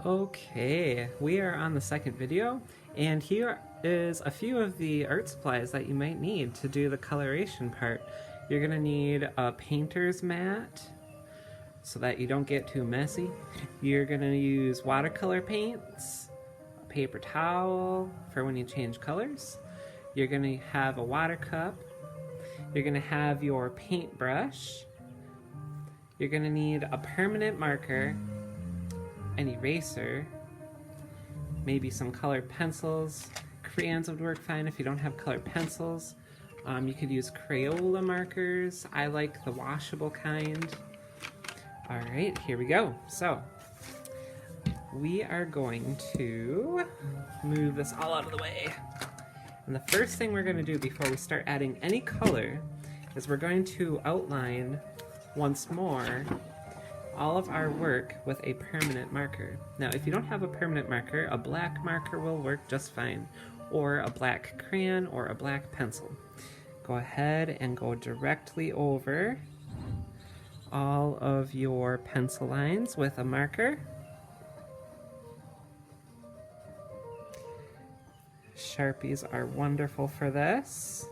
Okay, we are on the second video, and here is a few of the art supplies that you might need to do the coloration part. You're gonna need a painter's mat so that you don't get too messy. You're gonna use watercolor paints, a paper towel for when you change colors. You're gonna have a water cup. You're gonna have your paintbrush. You're gonna need a permanent marker, an eraser, maybe some colored pencils. Crayons would work fine if you don't have colored pencils. You could use Crayola markers. I like the washable kind. All right, here we go. So we are going to move this all out of the way. And the first thing we're going to do before we start adding any color is we're going to outline once more all of our work with a permanent marker. Now, if you don't have a permanent marker, a black marker will work just fine, or a black crayon or a black pencil. Go ahead and go directly over all of your pencil lines with a marker. Sharpies are wonderful for this.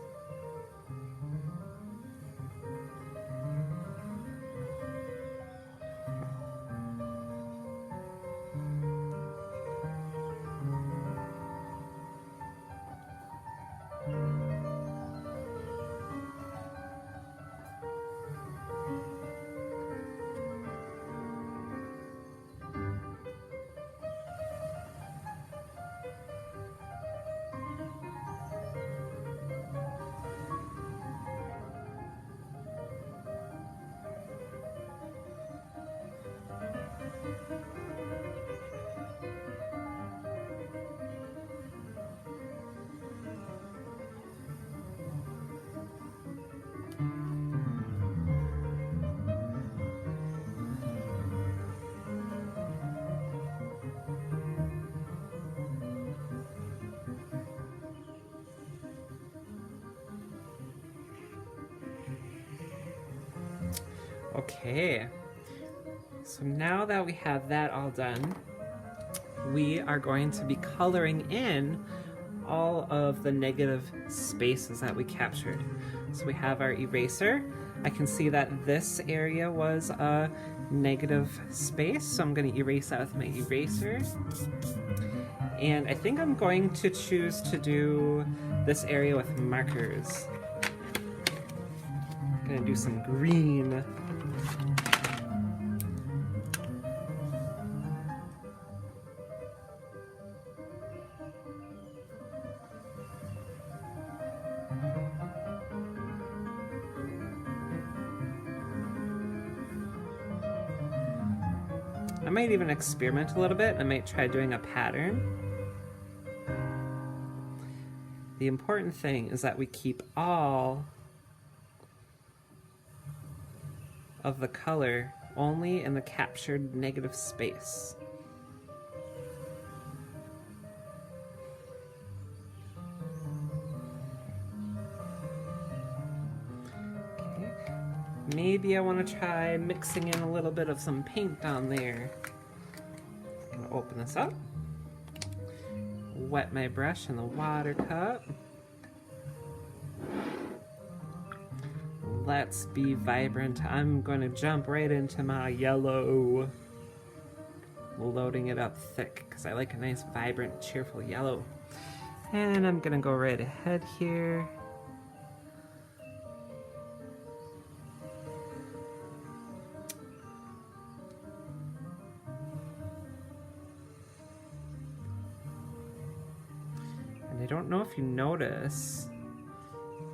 Okay, so now that we have that all done, we are going to be coloring in all of the negative spaces that we captured. So we have our eraser. I can see that this area was a negative space, so I'm going to erase that with my eraser. And I think I'm going to choose to do this area with markers. I'm going to do some green. I might even experiment a little bit. I might try doing a pattern. The important thing is that we keep all of the color only in the captured negative space. Okay. Maybe I want to try mixing in a little bit of some paint down there. I'm gonna open this up. Wet my brush in the water cup. Let's be vibrant. I'm going to jump right into my yellow. Loading it up thick because I like a nice, vibrant, cheerful yellow. And I'm going to go right ahead here. And I don't know if you notice,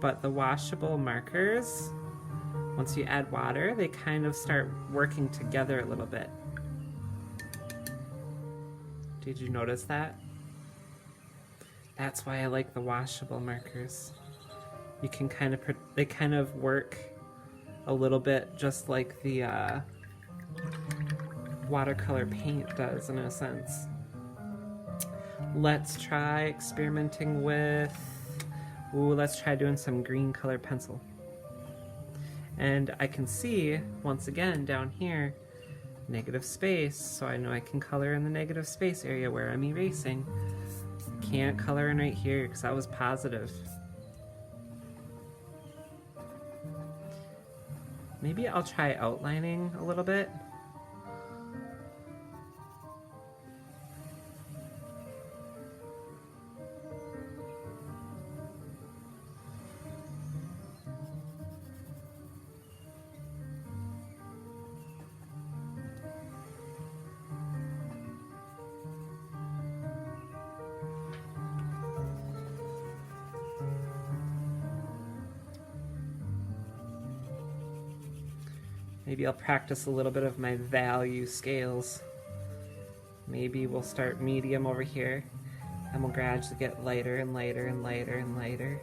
but the washable markers, once you add water, they kind of start working together a little bit. Did you notice that? That's why I like the washable markers. You can they kind of work a little bit just like the watercolor paint does in a sense. Let's try experimenting with, let's try doing some green color pencil. And I can see, once again, down here, Negative space, so I know I can color in the negative space area where I'm erasing. Can't color in right here because that was positive. Maybe I'll try outlining a little bit. Maybe I'll practice a little bit of my value scales. Maybe we'll start medium over here, and we'll gradually get lighter and lighter and lighter and lighter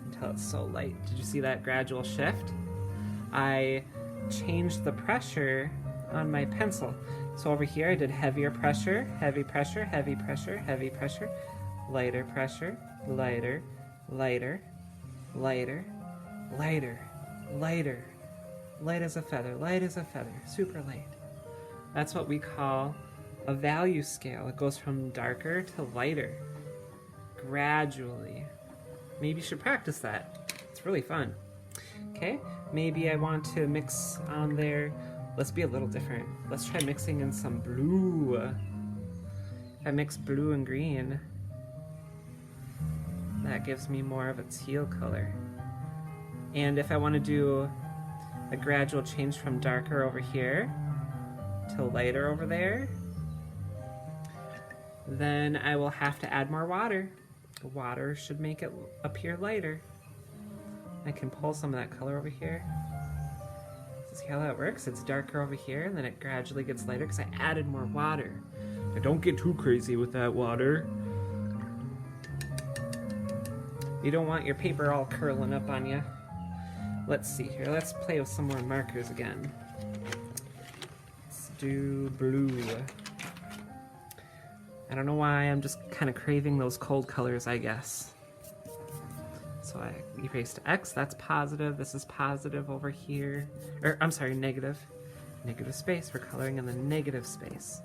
until it's so light. Did you see that gradual shift? I changed the pressure on my pencil. So over here I did heavier pressure, heavy pressure, heavy pressure, heavy pressure, lighter pressure, lighter, lighter, lighter, lighter, lighter. Light as a feather, light as a feather, super light. That's what we call a value scale. It goes from darker to lighter, gradually. Maybe you should practice that. It's really fun. Okay, maybe I want to mix on there. Let's be a little different. Let's try mixing in some blue. If I mix blue and green, that gives me more of a teal color. And if I want to do a gradual change from darker over here to lighter over there, then I will have to add more water. Water should make it appear lighter. I can pull some of that color over here. See how that works? It's darker over here, and then it gradually gets lighter because I added more water. Now don't get too crazy with that water. You don't want your paper all curling up on you. Let's see here. Let's play with some more markers again. Let's do blue. I don't know why, I'm just kind of craving those cold colors, I guess. So I erased X, that's positive. This is positive over here. Or, I'm sorry, negative. Negative space, we're coloring in the negative space.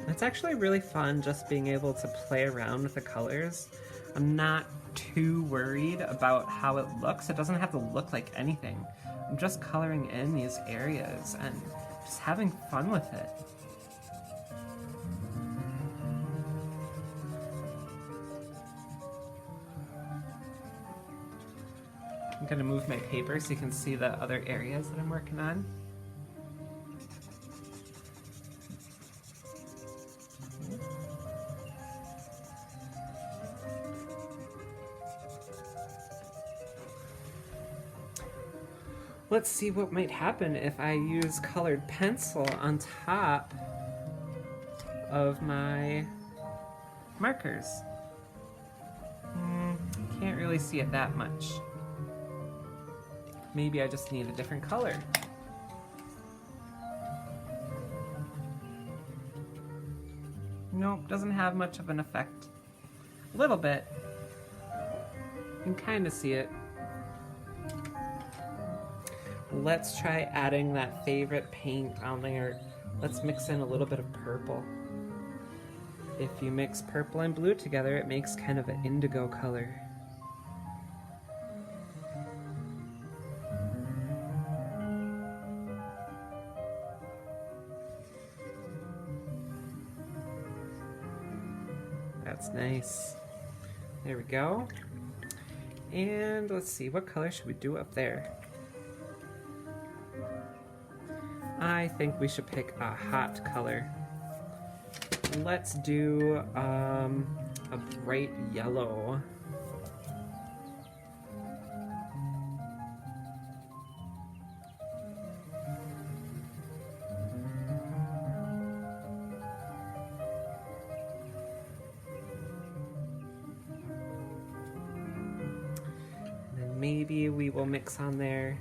It's actually really fun just being able to play around with the colors. I'm not too worried about how it looks. It doesn't have to look like anything. I'm just coloring in these areas and just having fun with it. I'm gonna move my paper so you can see the other areas that I'm working on. Let's see what might happen if I use colored pencil on top of my markers. Can't really see it that much. Maybe I just need a different color. Nope, doesn't have much of an effect. A little bit. You can kind of see it. Let's try adding that favorite paint on there. Let's mix in a little bit of purple. If you mix purple and blue together, it makes kind of an indigo color. That's nice. There we go. And let's see, what color should we do up there? I think we should pick a hot color. Let's do a bright yellow. maybe we will mix on there.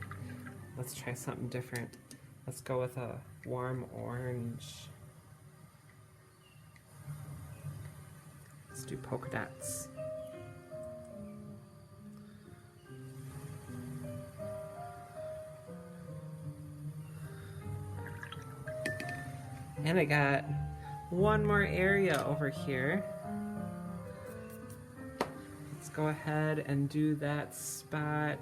Let's try something different. Let's go with a warm orange. Let's do polka dots. And I got one more area over here. Let's go ahead and do that spot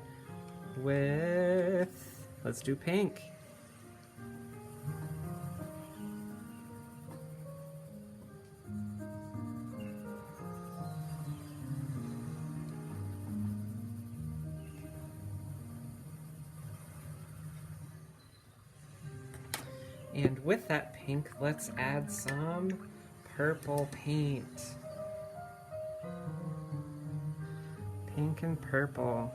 with, let's do pink. And with that pink, let's add some purple paint. Pink and purple.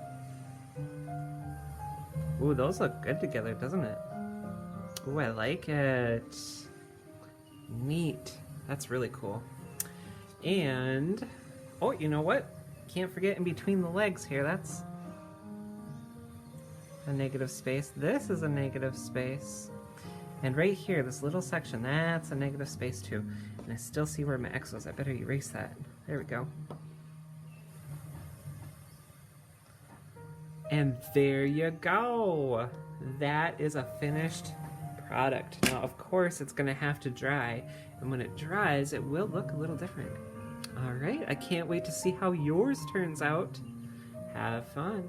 Ooh, those look good together, doesn't it? Ooh, I like it. Neat. That's really cool. And, oh, you know what? Can't forget in between the legs here, that's a negative space. This is a negative space. And right here, this little section, that's a negative space too. And I still see where my X was. I better erase that. There we go. And there you go. That is a finished product. Now, of course, it's gonna have to dry. And when it dries, it will look a little different. All right, I can't wait to see how yours turns out. Have fun.